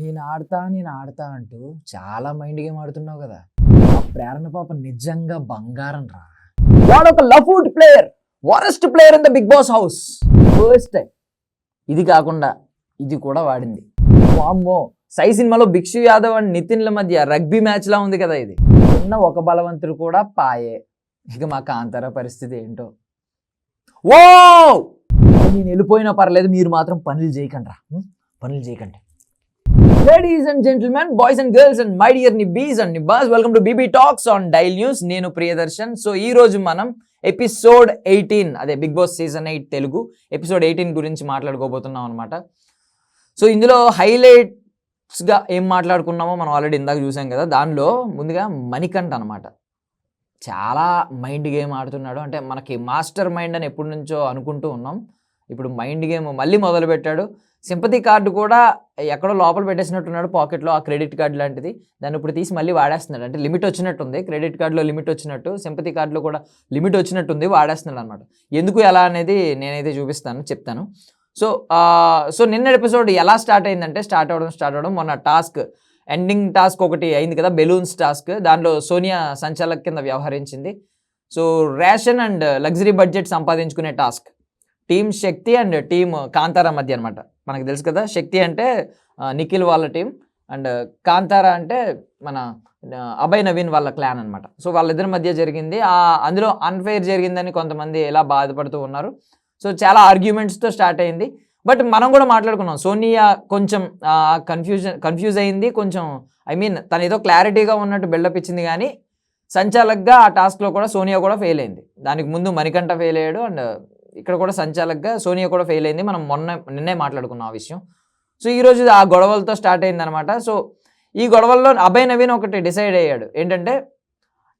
నేను ఆడతా అంటూ చాలా మైండ్ గేమ్ ఆడుతున్నావు కదా. ఆ ప్రేరణ పాప నిజంగా బంగారం రా. వాడొక లఫ్వుడ్ player, worst player in the Bigg Boss house. First time ఇది కాకుండా ఇది కూడా వాడింది. వామ్మో, సై సినిమాలో భిక్షు యాదవ్ అండ్ నితిన్ల మధ్య రగ్బీ మ్యాచ్ లా ఉంది కదా ఇది. ఉన్న ఒక బలవంతుడు కూడా పాయే. ఇక మా కాంతార పరిస్థితి ఏంటో. ఓ నేను వెళ్ళిపోయినా పర్లేదు, మీరు మాత్రం పనులు చేయకండి రా, పనులు చేయకండి. Ladies and gentlemen, boys and girls and my dear nibbies and nibbas, welcome to BB Talks on Dial News. నేను ప్రియదర్శన్. సో ఈ రోజు మనం ఎపిసోడ్ 18, అదే Bigg Boss season 8 Telugu episode 18 గురించి మాట్లాడుకోబోతున్నాం అనమాట. సో ఇందులో హైలైట్స్గా ఏం మాట్లాడుకున్నామో మనం ఆల్రెడీ ఇందాక చూసాం కదా. దానిలో ముందుగా మణికంఠ అనమాట. చాలా మైండ్ గేమ్ ఆడుతున్నాడు. అంటే మనకి మాస్టర్ మైండ్ అని ఎప్పటి నుంచో అనుకుంటూ ఉన్నాం. ఇప్పుడు మైండ్ గేమ్ మళ్ళీ మొదలు పెట్టాడు. సింపతి కార్డు కూడా ఎక్కడో లోపల పెట్టేసినట్టున్నాడు పాకెట్లో, ఆ క్రెడిట్ కార్డు లాంటిది. దాన్ని ఇప్పుడు తీసి మళ్ళీ వాడేస్తున్నాడు. అంటే లిమిట్ వచ్చినట్టుంది, క్రెడిట్ కార్డులో లిమిట్ వచ్చినట్టు సింపతి కార్డులో కూడా లిమిట్ వచ్చినట్టుంది, వాడేస్తున్నాడు అనమాట. ఎందుకు ఎలా అనేది నేనైతే చెప్తాను. సో నిన్న ఎపిసోడ్ ఎలా స్టార్ట్ అయిందంటే స్టార్ట్ అవ్వడం మొన్న టాస్క్ ఎండింగ్ టాస్క్ ఒకటి అయింది కదా, బెలూన్స్ టాస్క్. దానిలో సోనియా సంచాలక్ కింద వ్యవహరించింది. So ration and luxury budget సంపాదించుకునే task team Shakti and team Kantara మధ్య అనమాట. మనకు తెలుసు కదా, శక్తి అంటే నిఖిల్ వాళ్ళ టీం అండ్ కాంతారా అంటే మన అభయ్ నవీన్ వాళ్ళ క్లాన్ అనమాట. సో వాళ్ళిద్దరి మధ్య జరిగింది. అందులో అన్ఫెయిర్ జరిగిందని కొంతమంది ఎలా బాధపడుతూ ఉన్నారు. సో చాలా ఆర్గ్యుమెంట్స్తో స్టార్ట్ అయింది. బట్ మనం కూడా మాట్లాడుకున్నాం, సోనియా కొంచెం కన్ఫ్యూజ్ అయింది కొంచెం. తను ఏదో క్లారిటీగా ఉన్నట్టు బిల్డప్ ఇచ్చింది, కానీ సంచాలక్గా ఆ టాస్క్లో కూడా సోనియా కూడా ఫెయిల్ అయింది. దానికి ముందు మణికంఠ ఫెయిల్ అయ్యాడు అండ్ ఇక్కడ కూడా సంచాలక్గా సోనియా కూడా ఫెయిల్ అయింది. మనం నిన్నే మాట్లాడుకున్నాం ఆ విషయం. సో ఈరోజు ఆ గొడవలతో స్టార్ట్ అయిందనమాట. సో ఈ గొడవల్లో అభయ్ నవీన్ ఒకటి డిసైడ్ అయ్యాడు, ఏంటంటే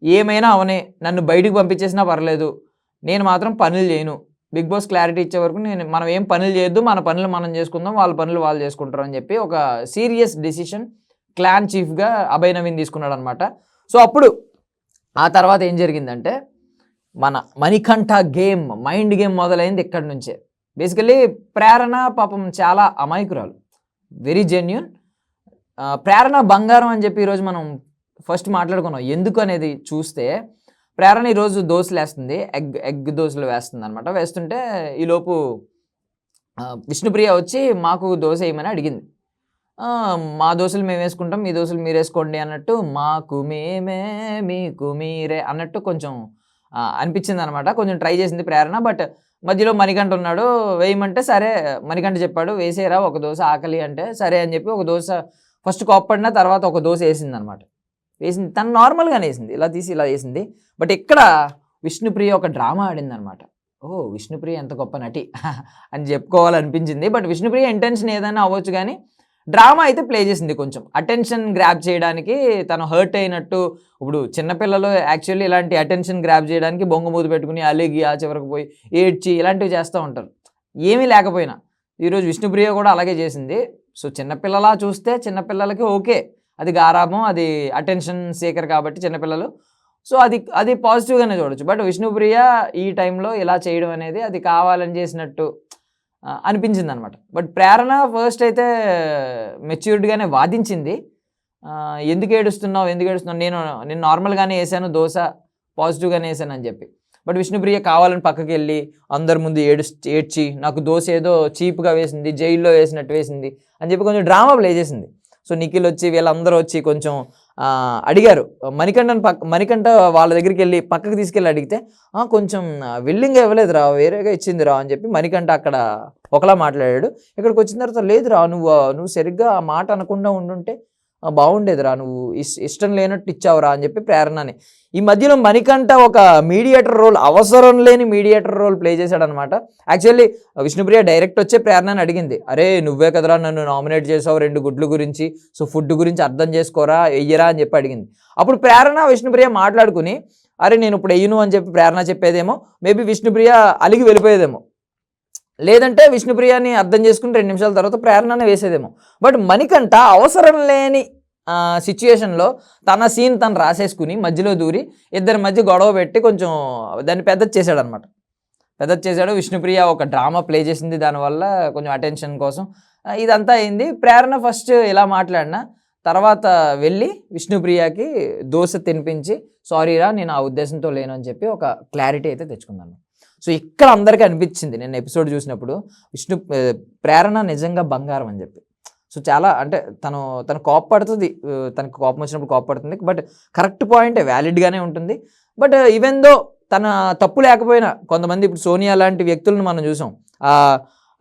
ఏమైనా అవనే, నన్ను బయటికి పంపించేసినా పర్లేదు, నేను మాత్రం పనులు చేయను. బిగ్ బాస్ క్లారిటీ ఇచ్చే వరకు మనం ఏం పనులు చేయొద్దు, మన పనులు మనం చేసుకుందాం, వాళ్ళ పనులు వాళ్ళు చేసుకుంటారు అని చెప్పి ఒక సీరియస్ డెసిషన్ క్లాన్ చీఫ్గా అభయ్ నవీన్ తీసుకున్నాడు అనమాట. సో అప్పుడు ఆ తర్వాత ఏం జరిగిందంటే మన మణికంఠ గేమ్, మైండ్ గేమ్ మొదలైంది ఇక్కడి నుంచే. బేసికలీ ప్రేరణ పాపం చాలా అమాయకురాలు, వెరీ జెన్యూన్. ప్రేరణ బంగారం అని చెప్పి ఈరోజు మనం ఫస్ట్ మాట్లాడుకున్నాం. ఎందుకు అనేది చూస్తే ప్రేరణ ఈరోజు దోశలు వేస్తుంది, ఎగ్ దోశలు వేస్తుంది అనమాట. వేస్తుంటే ఈలోపు విష్ణుప్రియ వచ్చి మాకు దోశ వేయమని అడిగింది. మా దోశలు మేము వేసుకుంటాం, మీ దోశలు మీరు వేసుకోండి అన్నట్టు, మాకు మేమే మీకు మీరే అన్నట్టు కొంచెం అనిపించింది అనమాట. కొంచెం ట్రై చేసింది ప్రేరణ. బట్ మధ్యలో మణికంఠ ఉన్నాడు, వేయమంటే సరే మణికంఠ చెప్పాడు వేసేరా ఒక దోశ ఆకలి అంటే సరే అని చెప్పి ఒక దోశ ఫస్ట్ కోప్పడిన తర్వాత ఒక దోశ వేసింది అనమాట. వేసింది తను నార్మల్గానే వేసింది, ఇలా తీసి ఇలా వేసింది. బట్ ఇక్కడ విష్ణుప్రియ ఒక డ్రామా ఆడింది అనమాట. విష్ణుప్రియ ఎంత గొప్ప నటి అని చెప్పుకోవాలనిపించింది. బట్ విష్ణుప్రియ ఇంటెన్షన్ ఏదైనా అవ్వచ్చు, కానీ డ్రామా అయితే ప్లే చేసింది. కొంచెం అటెన్షన్ గ్రాప్ చేయడానికి తను హర్ట్ అయినట్టు. ఇప్పుడు చిన్నపిల్లలు యాక్చువల్లీ ఇలాంటి అటెన్షన్ గ్రాప్ చేయడానికి బొంగమూతి పెట్టుకుని అలిగి ఆ చివరికి పోయి ఏడ్చి ఇలాంటివి చేస్తూ ఉంటారు, ఏమీ లేకపోయినా. ఈరోజు విష్ణుప్రియ కూడా అలాగే చేసింది. సో చిన్నపిల్లలా చూస్తే చిన్నపిల్లలకి ఓకే, అది గారాబం, అది అటెన్షన్ సీకర్ కాబట్టి చిన్నపిల్లలు. సో అది పాజిటివ్గానే చూడొచ్చు. బట్ విష్ణుప్రియ ఈ టైంలో ఇలా చేయడం అనేది అది కావాలని చేసినట్టు అనిపించింది అనమాట. బట్ ప్రేరణ ఫస్ట్ అయితే మెచ్యూర్డ్గానే వాదించింది. ఎందుకు ఏడుస్తున్నావు నేను నార్మల్గానే వేసాను దోశ, పాజిటివ్గానే వేసాను అని చెప్పి. బట్ విష్ణుప్రియ కావాలని పక్కకి వెళ్ళి అందరి ముందు ఏడ్చి నాకు దోశ ఏదో చీప్గా వేసింది, జైల్లో వేసినట్టు వేసింది అని చెప్పి కొంచెం డ్రామా ప్లే చేసింది. సో నిఖిల్ వచ్చి వీళ్ళందరూ వచ్చి కొంచెం అడిగారు మణికంఠ వాళ్ళ దగ్గరికి వెళ్ళి పక్కకి తీసుకెళ్ళి అడిగితే కొంచెం విల్లింగ్ ఇవ్వలేదురా, వేరేగా ఇచ్చిందిరా అని చెప్పి మణికంఠ అక్కడ ఒకలా మాట్లాడాడు. ఇక్కడికి వచ్చిన తర్వాత లేదురా, నువ్వు సరిగ్గా ఆ మాట అనకుండా ఉండుంటే బాగుండేదిరా, నువ్వు ఇష్టం లేనట్టు ఇచ్చావురా అని చెప్పి ప్రేరణని. ఈ మధ్యలో మణికంఠ ఒక మీడియేటర్ రోల్, అవసరం లేని మీడియేటర్ రోల్ ప్లే చేశాడనమాట. యాక్చువల్లీ విష్ణుప్రియ డైరెక్ట్ వచ్చే ప్రేరణని అడిగింది, అరే నువ్వే కదరా నన్ను నామినేట్ చేసావు 2 గుడ్లు గురించి, సో ఫుడ్ గురించి అర్థం చేసుకోరా, వెయ్యరా అని చెప్పి అడిగింది. అప్పుడు ప్రేరణ విష్ణుప్రియ మాట్లాడుకుని అరే నేను ఇప్పుడు వెయ్యను అని చెప్పి ప్రేరణ చెప్పేదేమో, మేబీ విష్ణుప్రియ అలిగి వెళ్ళిపోయేదేమో, లేదంటే విష్ణుప్రియని అర్థం చేసుకుని 2 నిమిషాల తర్వాత ప్రేరణనే వేసేదేమో. బట్ మణికంఠ అవసరం లేని సిచ్యుయేషన్లో తన సీన్ తను రాసేసుకుని మధ్యలో దూరి ఇద్దరి మధ్య గొడవ పెట్టి కొంచెం దాన్ని పెద్దది చేశాడు అనమాట. విష్ణుప్రియ ఒక డ్రామా ప్లే చేసింది దానివల్ల కొంచెం అటెన్షన్ కోసం. ఇదంతా అయింది. ప్రేరణ ఫస్ట్ ఇలా మాట్లాడినా తర్వాత వెళ్ళి విష్ణుప్రియకి దోశ తినిపించి సారీరా నేను ఆ ఉద్దేశంతో లేను అని చెప్పి ఒక క్లారిటీ అయితే తెచ్చుకున్నాను. సో ఇక్కడ అందరికీ అనిపించింది నేను ఎపిసోడ్ చూసినప్పుడు ప్రేరణ నిజంగా బంగారం అని చెప్పి. సో చాలా అంటే తను కోప్పడుతుంది, తనకు కోపం వచ్చినప్పుడు కోప్పడుతుంది, బట్ కరెక్ట్ పాయింటే, వ్యాలిడ్గానే ఉంటుంది. బట్ ఈవెన్ దో తన తప్పు లేకపోయినా కొంతమంది ఇప్పుడు సోనియా లాంటి వ్యక్తులను మనం చూసాం,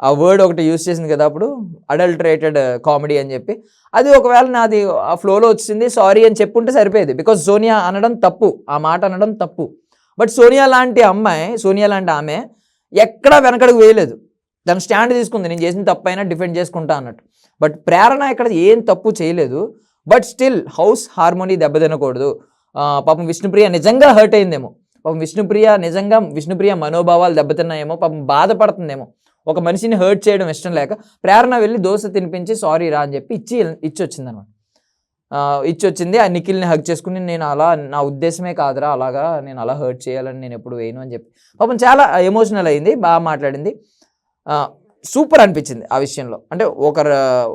ఆ వర్డ్ ఒకటి యూజ్ చేసింది కదా అప్పుడు, అడల్టరేటెడ్ కామెడీ అని చెప్పి. అది ఒకవేళ నాది ఆ ఫ్లోలో వచ్చింది సారీ అని చెప్పుంటే సరిపోయేది, బికాజ్ సోనియా అనడం తప్పు, ఆ మాట అనడం తప్పు. బట్ సోనియా లాంటి ఆమె ఎక్కడా వెనకడుగు వేయలేదు, తన స్టాండ్ తీసుకుంది, నేను చేసిన తప్పు అయినా డిఫెండ్ చేసుకుంటా అన్నట్టు. బట్ ప్రేరణ ఇక్కడ ఏం తప్పు చేయలేదు, బట్ స్టిల్ హౌస్ హార్మోనీ దెబ్బతినకూడదు. పాపం విష్ణుప్రియ నిజంగా హర్ట్ అయిందేమో, పాపం విష్ణుప్రియ మనోభావాలు దెబ్బతిన్నాయేమో, పాపం బాధపడుతుందేమో. ఒక మనిషిని హర్ట్ చేయడం ఇష్టం లేక ప్రేరణ వెళ్ళి దోశ తినిపించి సారీ రా అని చెప్పి ఇచ్చొచ్చింది అనమాట. ఇచ్చొచ్చింది. ఆ నిఖిల్ని హగ్ చేసుకుని నేను అలా నా ఉద్దేశమే కాదురా, అలాగా నేను అలా హర్ట్ చేయాలని నేను ఎప్పుడు వేయను అని చెప్పి పాపం చాలా ఎమోషనల్ అయింది, బాగా మాట్లాడింది. సూపర్ అనిపించింది ఆ విషయంలో. అంటే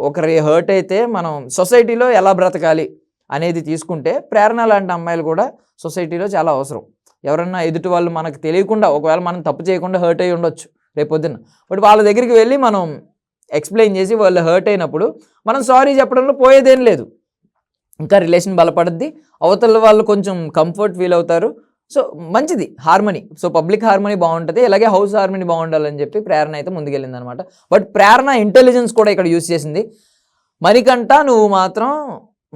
ఒకరి హర్ట్ అయితే మనం సొసైటీలో ఎలా బ్రతకాలి అనేది తీసుకుంటే ప్రేరణ లాంటి అమ్మాయిలు కూడా సొసైటీలో చాలా అవసరం. ఎవరన్నా ఎదుటి వాళ్ళు మనకు తెలియకుండా ఒకవేళ మనం తప్పు చేయకుండా హర్ట్ అయ్యి ఉండొచ్చు రేపొద్దున, బట్ వాళ్ళ దగ్గరికి వెళ్ళి మనం ఎక్స్ప్లెయిన్ చేసి వాళ్ళు హర్ట్ అయినప్పుడు మనం సారీ చెప్పడంలో పోయేదేం లేదు, ఇంకా రిలేషన్ బలపడుద్ది, అవతల వాళ్ళు కొంచెం కంఫర్ట్ ఫీల్ అవుతారు. సో మంచిది హార్మనీ. సో పబ్లిక్ హార్మనీ బాగుంటుంది, ఇలాగే హౌస్ హార్మనీ బాగుండాలని చెప్పి ప్రేరణ అయితే ముందుకెళ్ళింది అనమాట. బట్ ప్రేరణ ఇంటెలిజెన్స్ కూడా ఇక్కడ యూజ్ చేసింది. మణికంఠ నువ్వు మాత్రం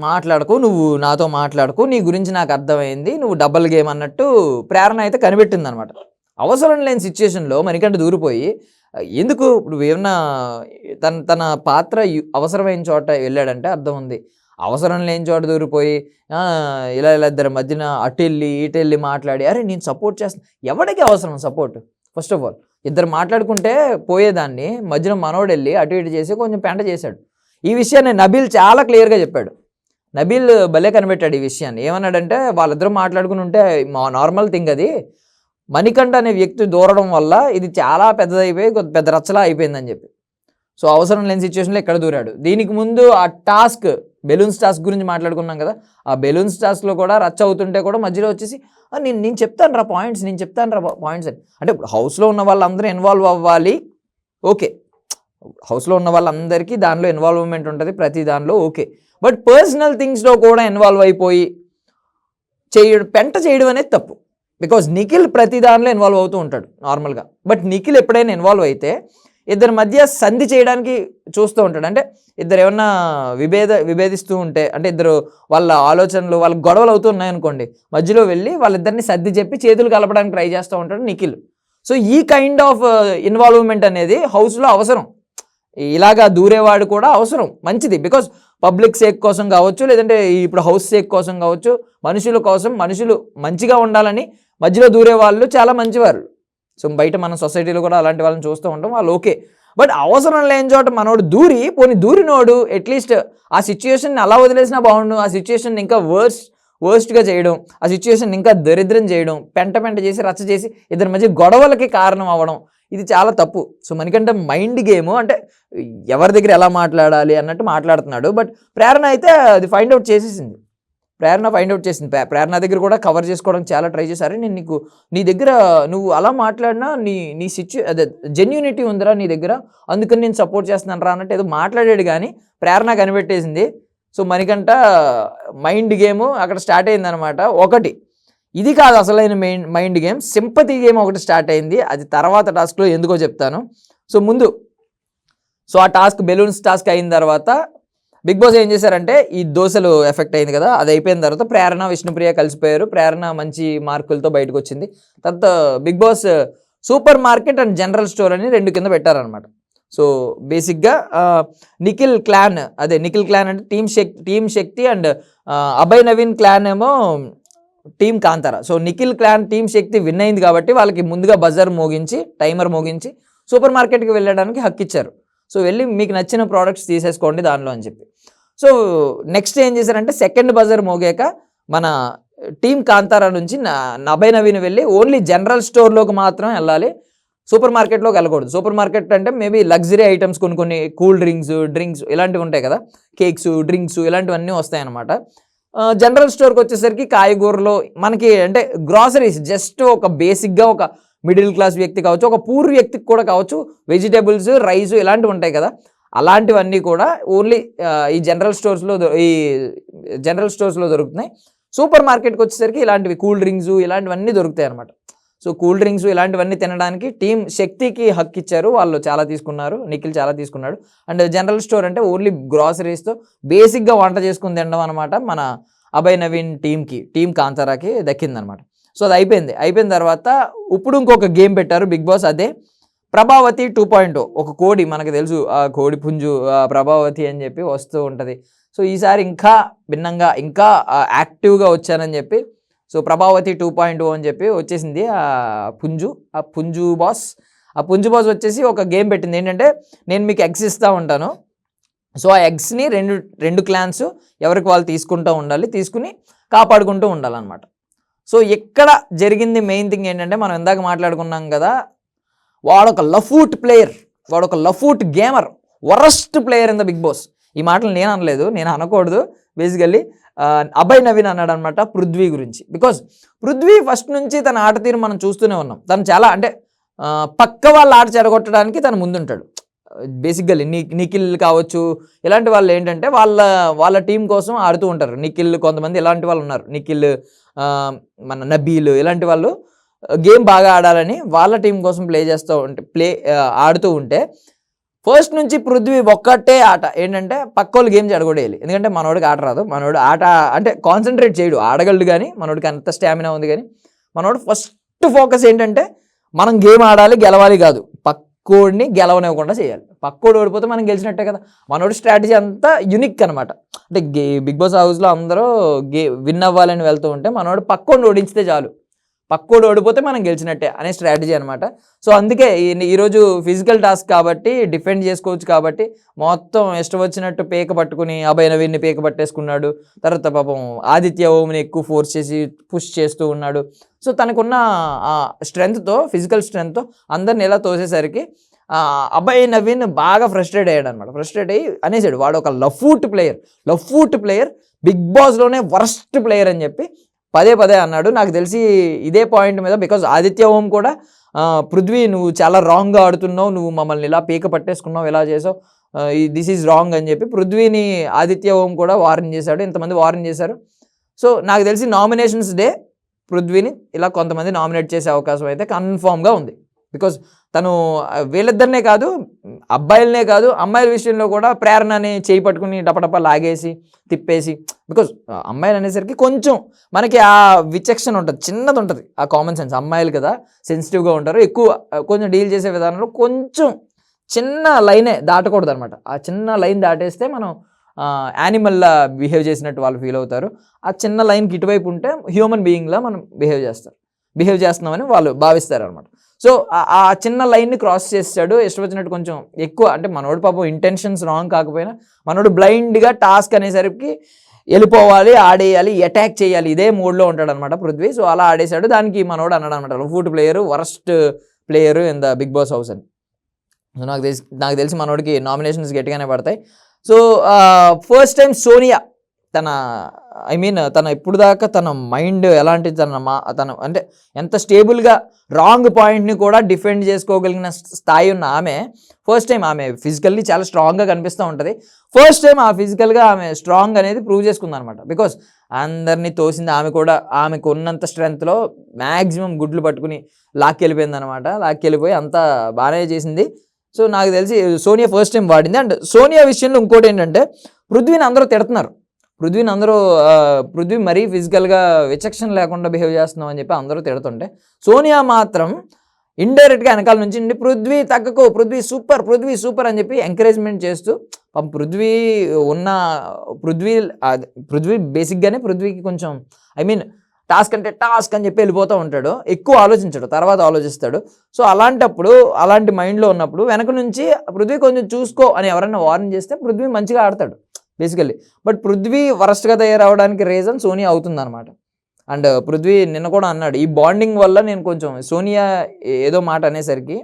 మాట్లాడకు, నువ్వు నాతో మాట్లాడకు, నీ గురించి నాకు అర్థమైంది, నువ్వు డబల్ గేమ్ అన్నట్టు ప్రేరణ అయితే కనిపెట్టింది అనమాట. అవసరం లేని సిచ్యుయేషన్లో మణికంఠ దూరిపోయి ఎందుకు, ఇప్పుడు ఏమన్నా తన పాత్ర అవసరమైన చోట వెళ్ళాడంటే అర్థం ఉంది. అవసరం లేని చోట దూరిపోయి ఇలా ఇద్దరి మధ్యన అటు వెళ్ళి మాట్లాడి అరే నేను సపోర్ట్ చేస్తాను, ఎవరికి అవసరం సపోర్ట్? ఫస్ట్ ఆఫ్ ఆల్ ఇద్దరు మాట్లాడుకుంటే పోయేదాన్ని మధ్యన మనోడు వెళ్ళి అటు ఇటు చేసి కొంచెం పెంట చేశాడు. ఈ విషయాన్ని నబీల్ చాలా క్లియర్గా చెప్పాడు. నబీల్ భలే కనిపెట్టాడు ఈ విషయాన్ని. ఏమన్నాడంటే వాళ్ళిద్దరూ మాట్లాడుకుని ఉంటే నార్మల్ థింగ్ అది, మణికంఠ అనే వ్యక్తి దూరడం వల్ల ఇది చాలా పెద్దదైపోయి పెద్ద రచ్చలా అయిపోయిందని చెప్పి. సో అవసరం లేని సిచ్యువేషన్లో ఇక్కడ దూరాడు. దీనికి ముందు ఆ టాస్క్ బెలూన్స్ టాస్క్ గురించి మాట్లాడుకున్నాం కదా, ఆ బెలూన్స్ టాస్క్లో కూడా రచ్చ అవుతుంటే కూడా మధ్యలో వచ్చేసి నేను చెప్తాను రా పాయింట్స్ అని. అంటే ఇప్పుడు హౌస్లో ఉన్న వాళ్ళందరూ ఇన్వాల్వ్ అవ్వాలి, ఓకే, హౌస్లో ఉన్న వాళ్ళందరికీ దానిలో ఇన్వాల్వ్మెంట్ ఉంటుంది ప్రతి దానిలో, ఓకే. బట్ పర్సనల్ థింగ్స్లో కూడా ఇన్వాల్వ్ అయిపోయి పెంట చేయడం అనేది తప్పు. బికాజ్ నిఖిల్ ప్రతి దానిలో ఇన్వాల్వ్ అవుతూ ఉంటాడు నార్మల్గా, బట్ నిఖిల్ ఎప్పుడైనా ఇన్వాల్వ్ అయితే ఇద్దరి మధ్య సంధి చేయడానికి చూస్తూ ఉంటాడు. అంటే ఇద్దరు ఏమన్నా విభేదిస్తూ ఉంటే, అంటే ఇద్దరు వాళ్ళ ఆలోచనలు వాళ్ళ గొడవలు అవుతూ ఉన్నాయనుకోండి, మధ్యలో వెళ్ళి వాళ్ళిద్దరిని సర్ది చెప్పి చేతులు కలపడానికి ట్రై చేస్తూ ఉంటాడు నిఖిల్. సో ఈ కైండ్ ఆఫ్ ఇన్వాల్వ్మెంట్ అనేది హౌస్లో అవసరం. ఇలాగా దూరేవాడు కూడా అవసరం, మంచిది. బికాజ్ పబ్లిక్ సేక్ కోసం కావచ్చు, లేదంటే ఇప్పుడు హౌస్ సేక్ కోసం కావచ్చు, మనుషుల కోసం, మనుషులు మంచిగా ఉండాలని మధ్యలో దూరే వాళ్ళు చాలా మంచివారు. సో బయట మన సొసైటీలో కూడా అలాంటి వాళ్ళని చూస్తూ ఉంటాం, వాళ్ళు ఓకే. బట్ అవసరం లేని చోట మనోడు దూరినోడు అట్లీస్ట్ ఆ సిచ్యుయేషన్ని అలా వదిలేసినా బాగుండు, ఆ సిచ్యుయేషన్ ఇంకా వర్స్ట్గా చేయడం, ఆ సిచ్యుయేషన్ ఇంకా దరిద్రం చేయడం, పెంట చేసి రచ్చ చేసి ఇద్దరి మధ్య గొడవలకి కారణం అవ్వడం, ఇది చాలా తప్పు. సో మనకంటే మైండ్ గేమ్ అంటే ఎవరి దగ్గర ఎలా మాట్లాడాలి అన్నట్టు మాట్లాడుతున్నాడు. బట్ ప్రేరణ అయితే అది ఫైండ్ అవుట్ చేసింది. ప్రేరణ దగ్గర కూడా కవర్ చేసుకోవడానికి చాలా ట్రై చేశారు. నేను నీ దగ్గర నువ్వు అలా మాట్లాడినా నీ అదే జెన్యూనిటీ ఉందిరా నీ దగ్గర, అందుకని నేను సపోర్ట్ చేస్తున్నాను రా అన్నట్టు ఏదో మాట్లాడాడు, కానీ ప్రేరణ కనిపెట్టేసింది. సో మణికంఠ మైండ్ గేమ్ అక్కడ స్టార్ట్ అయిందనమాట. ఒకటి ఇది కాదు అసలైన మైండ్ గేమ్, సింపతి గేమ్ ఒకటి స్టార్ట్ అయింది. అది తర్వాత టాస్క్లో ఎందుకో చెప్తాను. సో ఆ టాస్క్ బెలూన్స్ టాస్క్ అయిన తర్వాత బిగ్ బాస్ ఏం చేశారంటే, ఈ దోశలు ఎఫెక్ట్ అయింది కదా, అది అయిపోయిన తర్వాత ప్రేరణ విష్ణుప్రియ కలిసిపోయారు. ప్రేరణ మంచి మార్కులతో బయటకు వచ్చింది. తర్వాత Bigg Boss super market and general store అని 2 కింద పెట్టారనమాట. సో బేసిక్గా నిఖిల్ క్లాన్ అంటే team Shakti and Abhay Naveen clan ఏమో team Kantara. So Nikhil clan team Shakti win అయింది కాబట్టి వాళ్ళకి ముందుగా టైమర్ మోగించి సూపర్ మార్కెట్కి వెళ్ళడానికి హక్కు ఇచ్చారు. సో వెళ్ళి మీకు నచ్చిన ప్రోడక్ట్స్ తీసేసుకోండి దానిలో అని చెప్పి. సో నెక్స్ట్ ఏం చేశారంటే, సెకండ్ బజర్ మోగాక మన టీమ్ కాంతారా నుంచి అభయ్ నవీన్ వెళ్ళి ఓన్లీ జనరల్ స్టోర్లోకి మాత్రం వెళ్ళాలి, సూపర్ మార్కెట్లోకి వెళ్ళకూడదు. సూపర్ మార్కెట్ అంటే మేబీ లగ్జరీ ఐటమ్స్ కొన్ని కూల్ డ్రింక్స్ ఇలాంటివి ఉంటాయి కదా, కేక్స్, డ్రింక్స్ ఇలాంటివన్నీ వస్తాయి అన్నమాట. జనరల్ స్టోర్కి వచ్చేసరికి కాయగూరలు మనకి అంటే గ్రాసరీస్ జస్ట్ ఒక బేసిక్గా ఒక మిడిల్ క్లాస్ వ్యక్తి కావచ్చు, ఒక పూర్ వ్యక్తికి కూడా కావచ్చు, వెజిటేబుల్స్, రైస్ ఇలాంటివి ఉంటాయి కదా, అలాంటివన్నీ కూడా ఓన్లీ ఈ జనరల్ స్టోర్స్లో దొరుకుతున్నాయి. సూపర్ మార్కెట్కి వచ్చేసరికి ఇలాంటివి కూల్ డ్రింక్స్ ఇలాంటివన్నీ దొరుకుతాయి అనమాట. సో కూల్ డ్రింక్స్ ఇలాంటివన్నీ తినడానికి టీం శక్తికి హక్కు ఇచ్చారు, వాళ్ళు చాలా తీసుకున్నారు, నిఖిల్ చాలా తీసుకున్నాడు. అండ్ జనరల్ స్టోర్ అంటే ఓన్లీ గ్రాసరీస్తో బేసిక్గా వంట చేసుకుని తినడం అనమాట మన అభయ్ నవీన్ టీం కాంతారాకి దక్కిందనమాట. సో అది అయిపోయిన తర్వాత ఇప్పుడు ఇంకొక గేమ్ పెట్టారు బిగ్ బాస్, అదే ప్రభావతి 2.0. ఒక కోడి మనకు తెలుసు, ఆ కోడి పుంజు ప్రభావతి అని చెప్పి వస్తూ ఉంటుంది. సో ఈసారి ఇంకా భిన్నంగా ఇంకా యాక్టివ్గా వచ్చానని చెప్పి సో ప్రభావతి 2.0 అని చెప్పి వచ్చేసింది ఆ పుంజు బాస్ వచ్చేసి ఒక గేమ్ పెట్టింది. ఏంటంటే నేను మీకు ఎగ్స్ ఇస్తూ ఉంటాను, సో ఆ ఎగ్స్ని రెండు క్లాన్స్ ఎవరికి వాళ్ళు తీసుకుంటూ ఉండాలి, తీసుకుని కాపాడుకుంటూ ఉండాలన్నమాట. సో ఎక్కడ జరిగింది మెయిన్ థింగ్ ఏంటంటే మనం ఇందాక మాట్లాడుకున్నాం కదా, వాడొక లఫూట్ ప్లేయర్, వాడొక లఫూట్ gamer, worst player in the Bigg Boss. ఈ మాటలు నేను అనలేదు, నేను అనకూడదు. బేసికల్లీ అభయ్ నవీన్ అన్నాడు అనమాట పృథ్వీ గురించి. బికాజ్ పృథ్వీ ఫస్ట్ నుంచి తన ఆట తీరు మనం చూస్తూనే ఉన్నాం. తను చాలా అంటే పక్క వాళ్ళ ఆట చెడగొట్టడానికి తను ముందుంటాడు. బేసిక్గా నిఖిల్ కావచ్చు, ఇలాంటి వాళ్ళు ఏంటంటే వాళ్ళ టీం కోసం ఆడుతూ ఉంటారు. నిఖిల్ కొంతమంది ఇలాంటి వాళ్ళు ఉన్నారు, నిఖిల్, మన నబీల్, ఇలాంటి వాళ్ళు గేమ్ బాగా ఆడాలని వాళ్ళ టీం కోసం ఆడుతూ ఉంటే ఫస్ట్ నుంచి పృథ్వీ ఒక్కటే ఆట ఏంటంటే పక్కోళ్ళు గేమ్ చెడగొడేయాలి. ఎందుకంటే మనోడికి ఆట రాదు, మనోడు ఆట అంటే కాన్సన్ట్రేట్ చేయడు, ఆడగలడు కానీ మనోడికి అంత స్టామినా ఉంది. కానీ మనోడు ఫస్ట్ ఫోకస్ ఏంటంటే మనం గేమ్ ఆడాలి, గెలవాలి కాదు, పక్కోడిని గెలవనివ్వకుండా చేయాలి. పక్కోడు ఓడిపోతే మనం గెలిచినట్టే కదా. మనోడి స్ట్రాటజీ అంతా యునిక్ అనమాట. అంటే బిగ్ బాస్ హౌస్లో అందరూ విన్ అవ్వాలని వెళ్తూ ఉంటే మనోడు పక్కోడిని ఓడించితే చాలు, పక్కోడు ఓడిపోతే మనం గెలిచినట్టే అనే స్ట్రాటజీ అనమాట. సో అందుకే ఈరోజు ఫిజికల్ టాస్క్ కాబట్టి డిఫెండ్ చేసుకోవచ్చు కాబట్టి మొత్తం ఇష్టం వచ్చినట్టు పీక పట్టుకుని అభయ్ నవీన్ని పీక పట్టేసుకున్నాడు. తర్వాత పాపం ఆదిత్య ఓంని ఎక్కువ ఫోర్స్ చేసి పుష్ చేస్తూ ఉన్నాడు. సో తనకున్న స్ట్రెంగ్త్తో, ఫిజికల్ స్ట్రెంగ్త్తో అందరిని ఎలా తోసేసరికి అభయ్ నవీన్ బాగా ఫ్రస్ట్రేట్ అయ్యాడు అనమాట. ఫ్రస్ట్రేట్ అయ్యి అనేసాడు వాడు ఒక లఫూట్ ప్లేయర్, బిగ్ బాస్లోనే వరస్ట్ ప్లేయర్ అని చెప్పి పదే అన్నాడు. నాకు తెలిసి ఇదే పాయింట్ మీద, బికాజ్ ఆదిత్య ఓం కూడా పృథ్వీ నువ్వు చాలా రాంగ్గా ఆడుతున్నావు, నువ్వు మమ్మల్ని ఇలా పీక పట్టేసుకున్నావు, ఇలా చేసావు, దిస్ ఈజ్ రాంగ్ అని చెప్పి పృథ్వీని ఆదిత్య ఓం కూడా వార్న్ చేశాడు. ఇంతమంది వార్న్ చేశారు. సో నాకు తెలిసి నామినేషన్స్ డే పృథ్వీని ఇలా కొంతమంది నామినేట్ చేసే అవకాశం అయితే కన్ఫామ్గా ఉంది. బికాజ్ తను వీళ్ళిద్దరినే కాదు, అబ్బాయిలనే కాదు, అమ్మాయిల విషయంలో కూడా ప్రేరణని చేయి పట్టుకుని డపడప లాగేసి తిప్పేసి, బికాజ్ అమ్మాయిలు అనేసరికి కొంచెం మనకి ఆ విచక్షణ ఉంటుంది, చిన్నది ఉంటుంది, ఆ కామన్ సెన్స్. అమ్మాయిలు కదా సెన్సిటివ్గా ఉంటారు, ఎక్కువ కొంచెం డీల్ చేసే విధానంలో కొంచెం చిన్న లైనే దాటకూడదు అనమాట. ఆ చిన్న లైన్ దాటేస్తే మనం యానిమల్లా బిహేవ్ చేసినట్టు వాళ్ళు ఫీల్ అవుతారు. ఆ చిన్న లైన్కి ఇటువైపు ఉంటే హ్యూమన్ బీయింగ్లా మనం బిహేవ్ చేస్తున్నామని వాళ్ళు భావిస్తారు అనమాట. సో ఆ చిన్న లైన్ని క్రాస్ చేస్తాడు, ఇష్టం వచ్చినట్టు కొంచెం ఎక్కువ. అంటే మనోడు పాపం ఇంటెన్షన్స్ రాంగ్ కాకపోయినా మనోడు బ్లైండ్గా టాస్క్ అనేసరికి వెళ్ళిపోవాలి, ఆడేయాలి, అటాక్ చేయాలి, ఇదే మూడ్లో ఉంటాడు అనమాట పృథ్వీ. సో అలా ఆడేశాడు. దానికి మనోడు అన్నాడు అనమాట లఫూట్ player, worst player in the Bigg Boss house అని. సో నాకు తెలిసి మనోడికి నామినేషన్స్ గట్టిగానే పడతాయి. సో ఫస్ట్ టైం సోనియా తన ఇప్పుడు దాకా తన మైండ్ ఎలాంటి తన అంటే ఎంత స్టేబుల్గా రాంగ్ పాయింట్ని కూడా డిఫెండ్ చేసుకోగలిగిన స్థాయి ఉన్న ఆమె ఫస్ట్ టైం ఆమె ఫిజికల్లీ చాలా స్ట్రాంగ్గా కనిపిస్తూ ఉంటుంది. ఫస్ట్ టైం ఆ ఫిజికల్గా ఆమె స్ట్రాంగ్ అనేది ప్రూవ్ చేసుకుంది అనమాట. బికాస్ అందరినీ తోసింది ఆమె కూడా. ఆమెకు ఉన్నంత స్ట్రెంగ్త్లో మ్యాక్సిమం గుడ్లు పట్టుకుని లాక్కెళ్ళిపోయింది అనమాట. లాక్కెళ్ళిపోయి అంతా బాగానే చేసింది. సో నాకు తెలిసి సోనియా ఫస్ట్ టైం వాడింది. అండ్ సోనియా విషయంలో ఇంకోటి ఏంటంటే పృథ్వీని అందరూ తిడుతున్నారు. పృథ్వీ మరీ ఫిజికల్గా విచక్షణ లేకుండా బిహేవ్ చేస్తున్నాం అని చెప్పి అందరూ తిడుతుంటే సోనియా మాత్రం ఇండైరెక్ట్గా వెనకాల నుంచి పృథ్వీ తగ్గకు, పృథ్వీ సూపర్ అని చెప్పి ఎంకరేజ్మెంట్ చేస్తూ పృథ్వీ బేసిక్గానే పృథ్వీకి కొంచెం టాస్క్ అంటే టాస్క్ అని చెప్పి వెళ్ళిపోతూ ఉంటాడు, ఎక్కువ ఆలోచించాడు, తర్వాత ఆలోచిస్తాడు. సో అలాంటప్పుడు అలాంటి మైండ్లో ఉన్నప్పుడు వెనక నుంచి పృథ్వీ కొంచెం చూసుకో అని ఎవరైనా వార్న్ చేస్తే పృథ్వీ మంచిగా ఆడతాడు బేసికల్లీ. బట్ పృథ్వీ వరస్ట్గా తయారవడానికి రీజన్ సోనియా అవుతుందన్నమాట. అండ్ పృథ్వీ నిన్న కూడా అన్నాడు, ఈ బాండింగ్ వల్ల నేను కొంచెం సోనియా ఏదో మాట అనేసరికి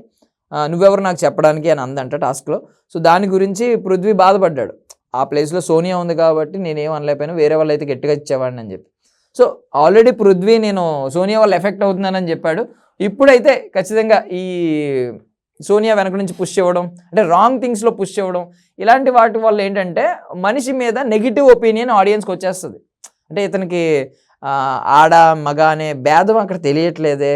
నువ్వెవరు నాకు చెప్పడానికి అని అందంట టాస్క్లో. సో దాని గురించి పృథ్వీ బాధపడ్డాడు, ఆ ప్లేస్లో సోనియా ఉంది కాబట్టి నేనేం అనలేకపోయాను, వేరే వాళ్ళు అయితే గట్టిగా ఇచ్చేవాడిని అని చెప్పి. సో ఆల్రెడీ పృథ్వీ నేను సోనియా వల్ల ఎఫెక్ట్ అవుతున్నానని చెప్పాడు. ఇప్పుడైతే ఖచ్చితంగా ఈ సోనియా వెనక నుంచి పుష్ ఇవ్వడం, అంటే రాంగ్ థింగ్స్లో పుష్ ఇవ్వడం, ఇలాంటి వాటి వల్ల ఏంటంటే మనిషి మీద నెగిటివ్ ఒపీనియన్ ఆడియన్స్కి వచ్చేస్తుంది. అంటే ఇతనికి ఆడ మగ అనే భేదం అక్కడ తెలియట్లేదే,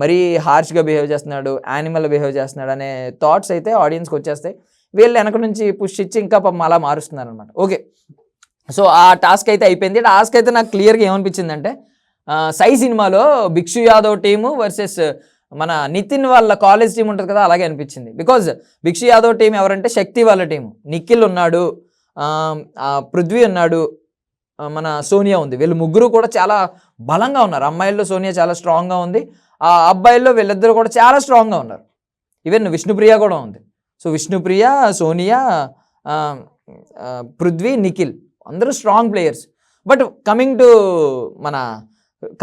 మరీ హార్ష్గా బిహేవ్ చేస్తున్నాడు, యానిమల్ బిహేవ్ చేస్తున్నాడు అనే థాట్స్ అయితే ఆడియన్స్కి వచ్చేస్తాయి. వీళ్ళు వెనక నుంచి పుష్ ఇచ్చి ఇంకా పాపం అలా మారుస్తున్నారు అనమాట. ఓకే, సో ఆ టాస్క్ అయితే అయిపోయింది. టాస్క్ అయితే నాకు క్లియర్గా ఏమనిపించిందంటే సై సినిమాలో భిక్షు యాదవ్ టీము వర్సెస్ మన నితిన్ వాళ్ళ కాలేజ్ టీం ఉంటుంది కదా, అలాగే అనిపించింది. బికాజ్ భిక్షు యాదవ్ టీం ఎవరంటే శక్తి వాళ్ళ టీము, నిఖిల్ ఉన్నాడు, పృథ్వీ ఉన్నాడు, మన సోనియా ఉంది. వీళ్ళు ముగ్గురు కూడా చాలా బలంగా ఉన్నారు. అమ్మాయిల్లో సోనియా చాలా స్ట్రాంగ్గా ఉంది, ఆ అబ్బాయిల్లో వీళ్ళిద్దరు కూడా చాలా స్ట్రాంగ్గా ఉన్నారు. ఈవెన్ విష్ణుప్రియ కూడా ఉంది. సో విష్ణుప్రియ, సోనియా, పృథ్వీ, నిఖిల్ అందరూ strong players. But coming to మన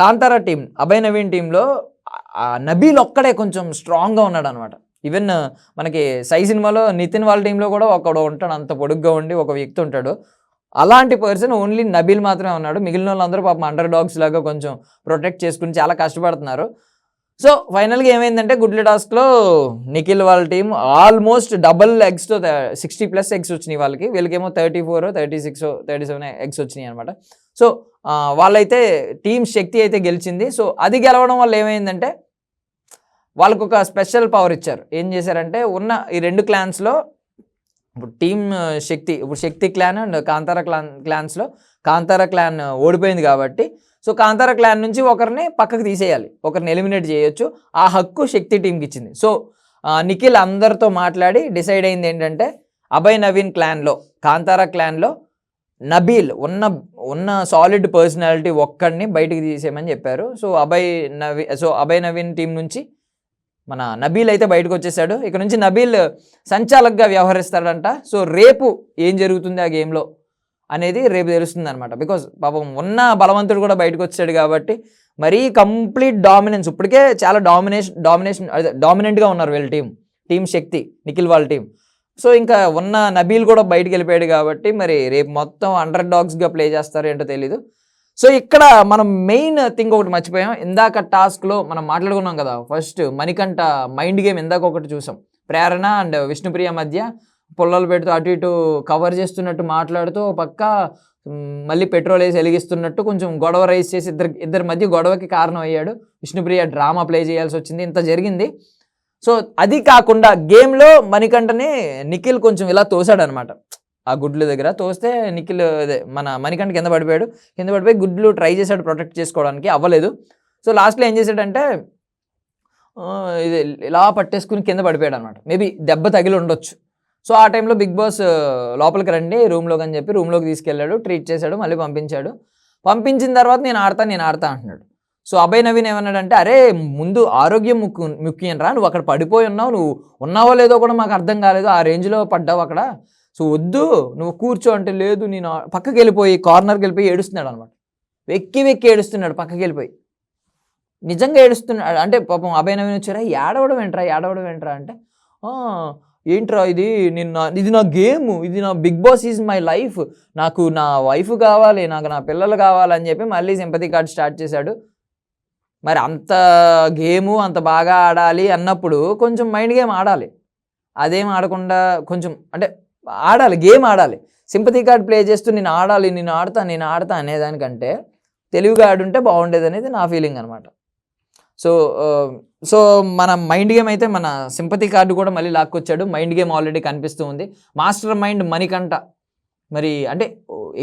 కాంతారా టీం, అభయ్ నవీన్ టీంలో నబీల్ ఒక్కడే కొంచెం స్ట్రాంగ్గా ఉన్నాడు అనమాట. ఈవెన్ మనకి సై సినిమాలో నితిన్ వాళ్ళ టీంలో కూడా ఒకడు ఉంటాడు, అంత పొడుగ్గా ఉండి ఒక వ్యక్తి ఉంటాడు. అలాంటి పర్సన్ ఓన్లీ నబీల్ మాత్రమే ఉన్నాడు. మిగిలిన వాళ్ళందరూ పాపం అండర్ డాగ్స్ లాగా కొంచెం ప్రొటెక్ట్ చేసుకుని చాలా కష్టపడుతున్నారు. సో ఫైనల్గా ఏమైందంటే గుడ్లీ టాస్క్లో నిఖిల్ వాళ్ళ టీం ఆల్మోస్ట్ డబల్ ఎగ్స్తో 60+ ఎగ్స్ వచ్చినాయి వాళ్ళకి, వీళ్ళకేమో 34, 36, 37 ఎగ్స్ వచ్చినాయి అనమాట. సో వాళ్ళైతే టీం శక్తి అయితే గెలిచింది. సో అది గెలవడం వల్ల ఏమైందంటే వాళ్ళకు ఒక స్పెషల్ పవర్ ఇచ్చారు. ఏం చేశారంటే ఉన్న ఈ 2 క్లాన్స్లో ఇప్పుడు టీం శక్తి, ఇప్పుడు శక్తి క్లాన్ అండ్ కాంతారా క్లాన్స్లో కాంతారా క్లాన్ ఓడిపోయింది కాబట్టి, సో కాంతారా క్లాన్ నుంచి ఒకరిని పక్కకు తీసేయాలి, ఒకరిని ఎలిమినేట్ చేయొచ్చు, ఆ హక్కు శక్తి టీంకి ఇచ్చింది. సో నిఖిల్ అందరితో మాట్లాడి డిసైడ్ అయింది ఏంటంటే అభయ్ నవీన్ క్లాన్లో, కాంతారా క్లాన్లో నబీల్ ఉన్న సాలిడ్ పర్సనాలిటీ ఒక్కడిని బయటికి తీసేయమని చెప్పారు. సో అభయ్ నవీన్ టీం నుంచి మన నబీల్ అయితే బయటకు వచ్చేసాడు. ఇక్కడ నుంచి నబీల్ సంచాలకుగా వ్యవహరిస్తాడంట. సో రేపు ఏం జరుగుతుంది ఆ గేమ్లో అనేది రేపు తెలుస్తుంది అనమాట. బికాజ్ పాపం ఉన్న బలవంతుడు కూడా బయటకు వచ్చాడు కాబట్టి మరీ కంప్లీట్ డామినెన్స్, ఇప్పటికే చాలా డామినెంట్గా ఉన్నారు వీళ్ళ టీం శక్తి, నిఖిల్ వాళ్ళ టీం. సో ఇంకా ఉన్న నబీల్ కూడా బయటకు వెళ్ళిపోయాడు కాబట్టి మరి రేపు మొత్తం అండర్ డాగ్స్గా ప్లే చేస్తారు ఏంటో తెలీదు. సో ఇక్కడ మనం మెయిన్ థింగ్ ఒకటి మర్చిపోయాం. ఇందాక టాస్క్లో మనం మాట్లాడుకున్నాం కదా, ఫస్ట్ మణికంఠ మైండ్ గేమ్ ఇందాక ఒకటి చూసాం. ప్రేరణ అండ్ విష్ణుప్రియ మధ్య పొల్లలు పెడుతూ అటు ఇటు కవర్ చేస్తున్నట్టు మాట్లాడుతూ పక్క మళ్ళీ పెట్రోల్ వేసి వెలిగిస్తున్నట్టు కొంచెం గొడవ రైజ్ చేసి ఇద్దరి మధ్య గొడవకి కారణం అయ్యాడు. విష్ణుప్రియ డ్రామా ప్లే చేయాల్సి వచ్చింది, ఇంత జరిగింది. సో అది కాకుండా గేమ్లో మణికంఠని నిఖిల్ కొంచెం ఇలా తోసాడు అనమాట. ఆ గుడ్లు దగ్గర తోస్తే నిఖిల్ మన మణికంఠ కింద పడిపోయి గుడ్లు ట్రై చేశాడు ప్రొటెక్ట్ చేసుకోవడానికి, అవ్వలేదు. సో లాస్ట్లో ఏం చేశాడంటే ఇది ఇలా పట్టేసుకుని కింద పడిపోయాడు అనమాట. మేబీ దెబ్బ తగిలి ఉండొచ్చు. సో ఆ టైంలో బిగ్ బాస్ లోపలికి రండి రూమ్లోకి అని చెప్పి రూమ్లోకి తీసుకెళ్ళాడు, ట్రీట్ చేశాడు, మళ్ళీ పంపించాడు. పంపించిన తర్వాత నేను ఆడతా అంటున్నాడు. సో అభయ్ నవీన్ ఏమన్నాడంటే, అరే ముందు ఆరోగ్యం ముఖ్యం రా, నువ్వు అక్కడ పడిపోయి ఉన్నావు, నువ్వు ఉన్నావో లేదో కూడా మాకు అర్థం కాలేదు, ఆ రేంజ్లో పడ్డావు అక్కడ, సో వద్దు నువ్వు కూర్చో అంటే, లేదు నేను పక్కకి వెళ్ళిపోయి కార్నర్కి వెళ్ళిపోయి ఏడుస్తున్నాడు అనమాట. వెక్కి ఏడుస్తున్నాడు పక్కకి వెళ్ళిపోయి, నిజంగా ఏడుస్తున్నాడు. అంటే పాపం అభయ్ నవీన్ వచ్చారా, ఏడవడం ఏంట్రా అంటే, ఏంట్రా ఇది నా గేమ్, ఇది నా Bigg Boss is my life, నాకు నా వైఫ్ కావాలి, నాకు నా పిల్లలు కావాలని చెప్పి మళ్ళీ సింపతి కార్డ్ స్టార్ట్ చేశాడు. మరి అంత గేము అంత బాగా ఆడాలి అన్నప్పుడు కొంచెం మైండ్ గేమ్ ఆడాలి. అదేం ఆడకుండా కొంచెం అంటే ఆడాలి, గేమ్ ఆడాలి. సింపతి కార్డ్ ప్లే చేస్తూ నేను ఆడతా అనేదానికంటే తెలివిగా ఆడుంటే బాగుండేది అనేది నా ఫీలింగ్ అనమాట. సో మన మైండ్ గేమ్ అయితే మన సింపతి కార్డు కూడా మళ్ళీ లాక్కొచ్చాడు. మైండ్ గేమ్ ఆల్రెడీ కనిపిస్తూ ఉంది. మాస్టర్ మైండ్ మణికంఠ మరి అంటే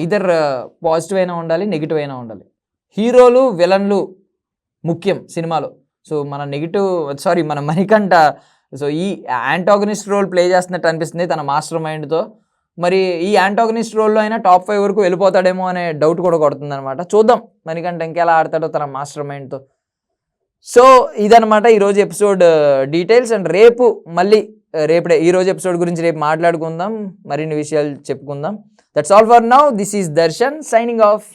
ఇదర్ పాజిటివ్ అయినా ఉండాలి, నెగిటివ్ అయినా ఉండాలి. హీరోలు విలన్లు ముఖ్యం సినిమాలో. సో మన మణికంఠ సో ఈ యాంటాగనిస్ట్ రోల్ ప్లే చేస్తున్నట్టు అనిపిస్తుంది తన మాస్టర్ మైండ్తో. మరి ఈ యాంటాగనిస్ట్ రోల్లో అయినా టాప్ 5 వరకు వెళ్ళిపోతాడేమో అనే డౌట్ కూడా కొడుతుంది అనమాట. చూద్దాం మణికంఠ ఇంకెలా ఆడతాడో తన మాస్టర్ మైండ్తో. సో ఇదనమాట ఈరోజు ఎపిసోడ్ డీటెయిల్స్. అండ్ రేపు మళ్ళీ ఈరోజు ఎపిసోడ్ గురించి రేపు మాట్లాడుకుందాం, మరిన్ని విషయాలు చెప్పుకుందాం. That's all for now. This is Darshan signing off.